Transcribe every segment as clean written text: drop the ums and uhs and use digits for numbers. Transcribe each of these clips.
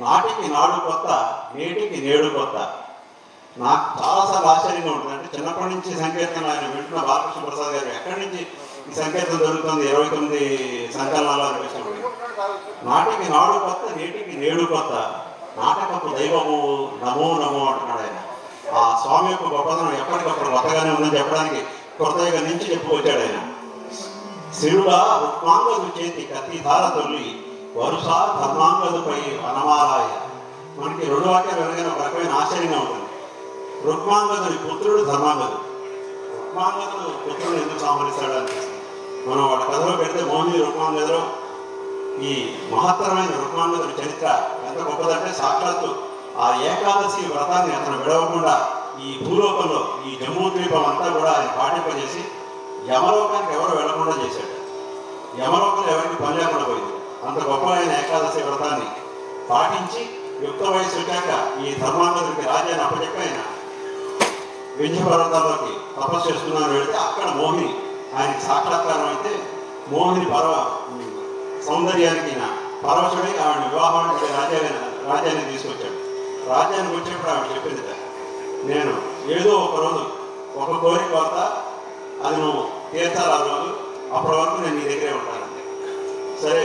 నాటికి నాడు కొత్త, నేటికి నేడు కొత్త. నాకు చాలాసార్లు ఆశ్చర్యంగా ఉంటుంది. అంటే చిన్నప్పటి నుంచి సంకీర్తన ఆయన వింటున్న బాలకృష్ణ ప్రసాద్ గారు ఎక్కడి నుంచి ఈ సంకీర్తన జరుగుతుంది 29 సంకలనాలు అనిపిస్తుంది. నాటికి నాడు కొత్త, నేటికి నేడు కొత్త, నాటకపు దైవము నమో నమో అంటున్నాడు ఆయన. ఆ స్వామి యొక్క గొప్పతనం ఎప్పటికప్పుడు కొత్తగానే ఉందని చెప్పడానికి కొత్తగా నుంచి చెప్పుకొచ్చాడు ఆయన. శిరుడా రుక్మాంగదు చేతి కత్తి ధార తొల్లి వరుస ధర్మాంగదుపై వనమాలాయ. మనకి 2 వాక్యాలు వినగానే ఒక రకమైన ఆశ్చర్యంగా ఉంటుంది. రుక్మాంగదుడి పుత్రుడు ధర్మాంగదు. రుక్మాంగదుడు పుత్రుడు ఎందుకు సంహరిస్తాడు అనిపిస్తుంది. మనం వాళ్ళ కథలో పెడితే మోహిని రుక్మాంగదుడు ఈ మహత్తరమైన రుక్మాంగదుడి చరిత్ర ఎంత గొప్పదంటే సాక్షాత్తు ఆ ఏకాదశి వ్రతాన్ని అతను విడవకుండా ఈ భూలోకంలో ఈ జమ్మూ ద్వీపం అంతా కూడా ఆయన పాటింపజేసి యమలోకానికి ఎవరు వెళ్లకుండా చేశాడు. యమలోకంలో ఎవరికి పని లేకుండా పోయింది. అంత గొప్ప ఆయన ఏకాదశి వ్రతాన్ని పాటించి యుక్త వయసు వచ్చాక ఈ ధర్మాంగదుడికి రాజ్యాన్ని అప్పచెప్పి ఆయన వింధ్య పర్వతాల్లోకి తపస్సు చేస్తున్నాను వెళితే అక్కడ మోహిని ఆయనకి సాక్షాత్కారం అయితే మోహిని సౌందర్యానికి పరవశుడి ఆవిడ వివాహానికి రాజ్యాన్ని తీసుకొచ్చాడు. రాజ్యానికి వచ్చేప్పుడు ఆవిడ చెప్పింది, నేను ఏదో ఒక రోజు ఒక కోరిక వద్ద అది నువ్వు తీర్చాలి, ఆ రోజు అప్పటి వరకు నేను నీ దగ్గరే ఉంటాను. సరే,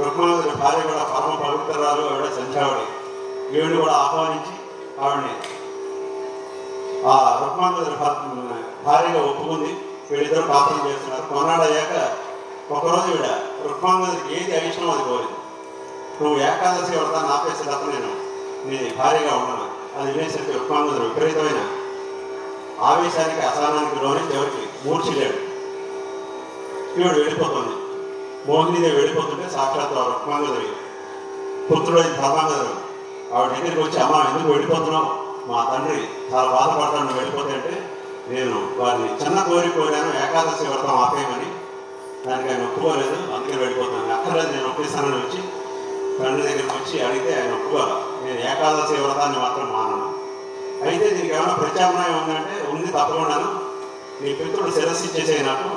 రుక్మాంగదుడి భార్య కూడా పరమ పవిత్రాలు, ఆవిడ సంధ్యావళి. ఈవిడిని కూడా ఆహ్వానించి ఆవిడని ఆ రుక్మాంగదుడి భార్యగా ఒప్పుకుంది. వీళ్ళిద్దరు కాపురం చేస్తున్నారు. కొన్నాళ్ళు అయ్యాక ఒకరోజు ఈవిడ రుక్మాంగదుడికి ఏది అయిష్టం అది కోరింది. నువ్వు ఏకాదశి వ్రతాన్ని ఆపేసే తప్ప నేను నీ భార్యగా ఉండను. అది వినేసరికి రుక్మాంగదుడు విపరీతమైన ఆవేశానికి అసహనానికి లోని ఎవరికి మూర్చిలేడు. ఈవిడ వెళ్ళిపోతుంది. మోహినిదేవి వెళ్ళిపోతుంటే సాక్షాత్ రుక్మాంగదుడి పుత్రుడైన ధర్మాంగదుడు ఆవిడ దగ్గరికి వచ్చి, అమ్మ ఎందుకు వెళ్ళిపోతున్నావు, మా తండ్రి చాలా బాధపడతాను వెళ్ళిపోతే అంటే, నేను వారిని చిన్న కోరాను ఏకాదశి వ్రతం ఆపేయమని. దానికి ఆయన ఒప్పుకోలేదు, అందుకని వెళ్ళిపోతున్నాను. అక్కర్లేదు నేను ఒప్పిస్తానని వచ్చి తండ్రి దగ్గరికి వచ్చి అడిగితే ఆయన ఒప్పుకోవాలి. నేను ఏకాదశి వ్రతాన్ని మాత్రం మానను. అయితే దీనికి ఏమైనా ప్రత్యామ్నాయం ఉందంటే, ఉంది తప్పకుండాను. నీ పితృడు శిరస్సు ఇచ్చేసేయి నాకు,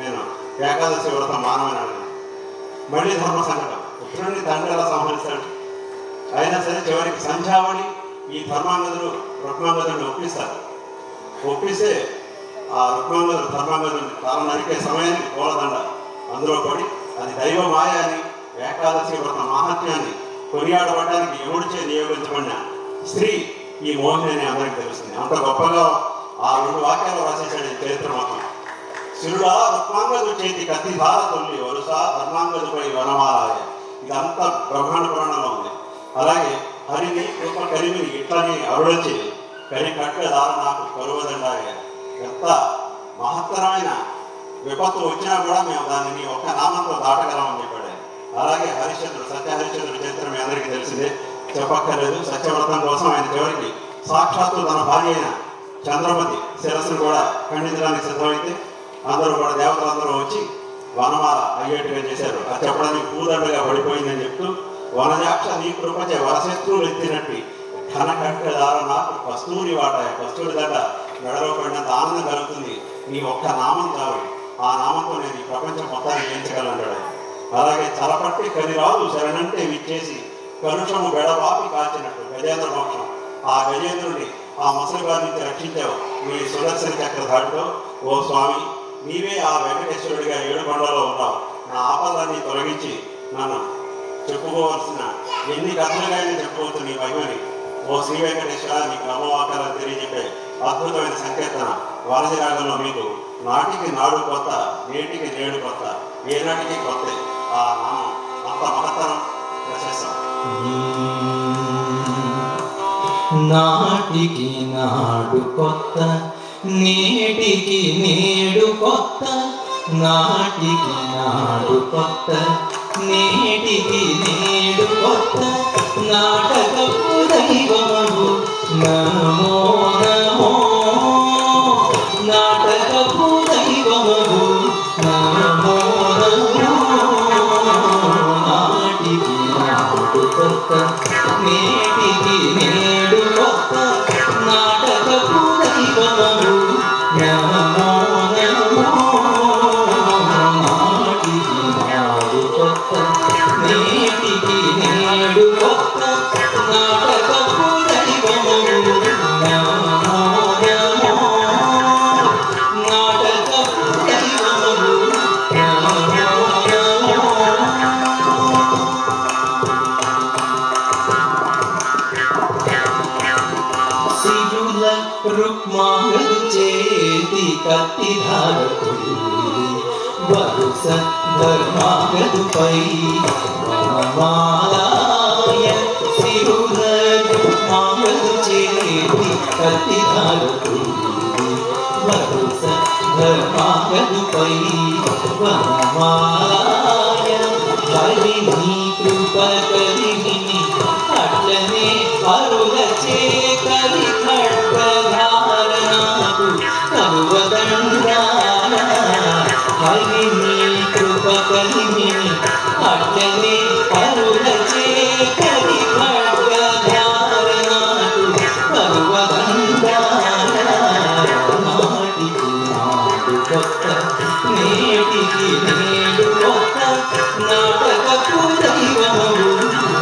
నేను ఏకాదశి వ్రతం మానమని అడిగాను. మళ్ళీ ధర్మ సంకటం. పుత్రుడిని తండ్రి ఎలా సంహరిస్తాడు? అయినా సరే చివరికి సంధ్యావళి ఈ రుక్మాంగదుడిని ఒప్పిస్తారు. ఒప్పిస్తే ఆ ధర్మాంగదుడిని తల నరికే సమయానికి పూలదండ అందులో పడి అది దైవ మాయ అని, ఏకాదశి వ్రత మహాత్మ్యాన్ని కొనియాడబడడానికి ఎవరిచే నియోగించబడిన స్త్రీ ఈ మోహిని అని అందరికీ తెలుస్తుంది. అంత గొప్పగా ఆ 2 వాక్యాలు రాసేసాడు ఈ చరిత్ర మొత్తం. శిరుడా రుక్మాంగదు చేతి కత్తి ధార తొల్లి వరుస ధర్మాంగదుపై వనమాలాయ. ఇదంతా బ్రహ్మాండ పురాణంలో ఉంది. అలాగే హరిని కృప కలిమిని ఇట్లని అరుడచి కరి కట్ట దార నాకు కరువదండాయ. ఎంత మహత్తరమైన విపత్తు వచ్చినా కూడా మేము దానిని ఒక్క నామంతో దాటగలమని చెప్పాడు. అలాగే సత్యహరిశ్చంద్రుడి చరిత్ర మీ అందరికీ తెలిసిందే, చెప్పక్కర్లేదు. సత్యవ్రతం కోసం ఆయన చివరికి సాక్షాత్తు తన భార్య అయిన చంద్రమతి శిరస్సును కూడా ఖండించడానికి సిద్ధమైతే అందరూ కూడా దేవతలందరూ వచ్చి వనమాల అయ్యేట్టుగా చేశారు. అది చెప్పడానికి పూదండగా పడిపోయిందని చెప్తూ, వనజాక్ష నీ కృపచే వరశత్రువులు ఎత్తినట్టు ఘనకంఠ దార నాకు కస్తూరి వాటాయ. కస్తూరి దండ మెడలో పడినంత ఆనందం కలుగుతుంది. నీ ఒక్క నామం చాలు, ఆ నామంతో నేను ఈ ప్రపంచం మొత్తాన్ని జయించగలంటాడు. అలాగే చలపట్టి కనిరాలు శరణంటే విచ్చేసి కలుషము బెడవాపి కాల్చినట్టు గజేంద్ర మోక్షం. ఆ గజేంద్రుడిని ఆ ముసలిగారి నుంచి రక్షించావు నీ సుదర్శన చక్ర ధాటితో. ఓ స్వామి, నీవే ఆ వెంకటేశ్వరుడిగా 7 కొండలో ఉన్నావు. నా ఆపదాన్ని తొలగించి నన్ను చెప్పుకోవాల్సిన ఎన్ని కథలుగా చెప్పుకోవచ్చు నీ మహిమని. ఓ శ్రీ వెంకటేశ్వర, నీకు నమ్మవాకాలను తెలియజెప్పే అద్భుతమైన సంకీర్తన వారధి రాగంలో మీకు నాటికి నాడు కొత్త, నేటికి నేడు కొత్త, ఏనాటికి కొత్త. ఆ నామం అంత మహత్తరం, ప్రశస్తం. నాటికి నాడు కొత్త, నేటికి నేడు కొత్త, నాటికి నాడు కొత్త, నేటికి నేడు కొత్త, నాటకపు దైవము నమో నమో, నాటకపు దైవము నమో నమో, నాటికి నాడు కొత్త, నేటికి నేడు కొత్త, నాటకపు దైవము నమో నమో, నాటికి నాడు కొత్త, నేటికి నేడు కొత్త. భక్త నాటకపు దైవము నమో నమో నాటకపు దైవము నమో నమో శివుల రుక్మాలు చేతి కత్తిధారకుడు వరుస ధర్మాగదుపై వనమాలాయ శివుల రుక్మాలు చేతి కత్తిధారకుడు వరుస ధర్మాగదుపై వనమాలాయ కలిని కృప కలిని అట్లనే అరులచే కలి ఖడ్గధారణకు కలువదండాల కలిని కృప కలిని అట్లనే అరులచే కలి ఖడ్గధారణకు కలువదండాల నాటికి నాడు కొత్త నేటికి నేడు కొత్త నాటకపు దైవము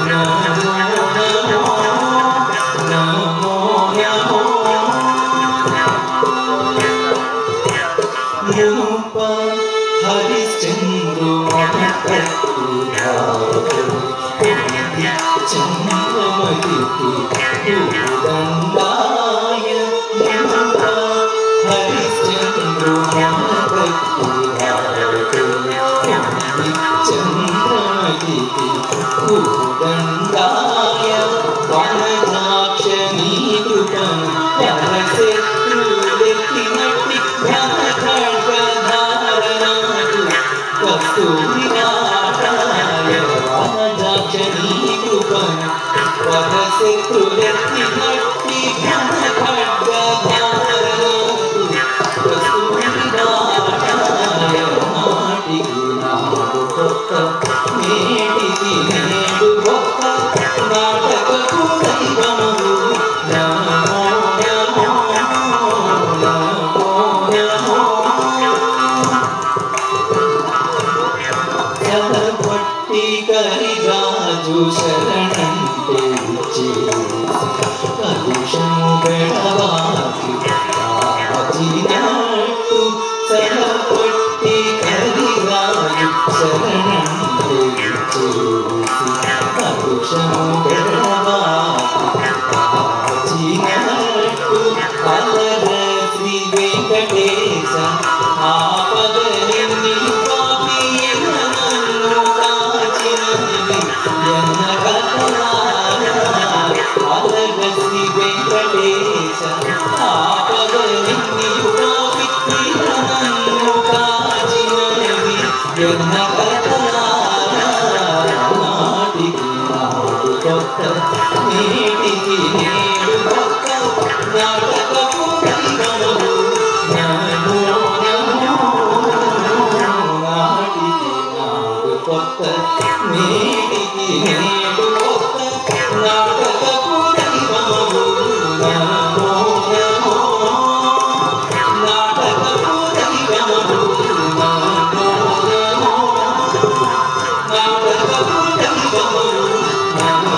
నమో నమో నమో నమో మునుప హరిశ్చంద్రు చంద్రమతికి దండాయ మునుప హరిశ్చంద్రు చంద్రమతికి దండాయ వనజాక్షణీ కృపను వనశత్రులెత్తినట్టి ఘన ఖడ్గధారణకు కస్తూరిరాటాయ వనజాక్షణీ కృపను వనశత్రులెత్తినట్టి ఘన ఖడ్గధారణకు కస్తూరిరాటాయ నాటికి నాడు కొత్త నేటికి నేడు కొత్త నాటకపు దైవము నమో నమో నమో నమో చలపట్టి కరిగాజు శరణంటే కలుషము బెడవాకి కాచినట్టు చలపట్టి కరిగాజు శరణంటే కలుషము బెడవాకి కాచినట్టు అలర శ్రీ వెంకటేశ ఆపదలిని పాపి నన్ను కాచినది అలర శ్రీ వెంకటేశ ఆపదలిని పాపి నన్ను కాచినది నాటికి నాడు కొత్త నేటికి నేడు కొత్త నాటకపు దైవము నమో నమో నాటికి నాడు కొత్త నేటికి నేడు కొత్త నాటకపు దైవము నమో నమో నాటకపు దైవము నమో నమో నాటకపు దైవము నమో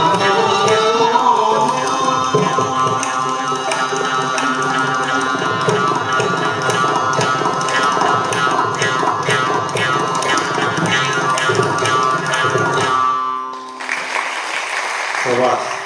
శభాష్.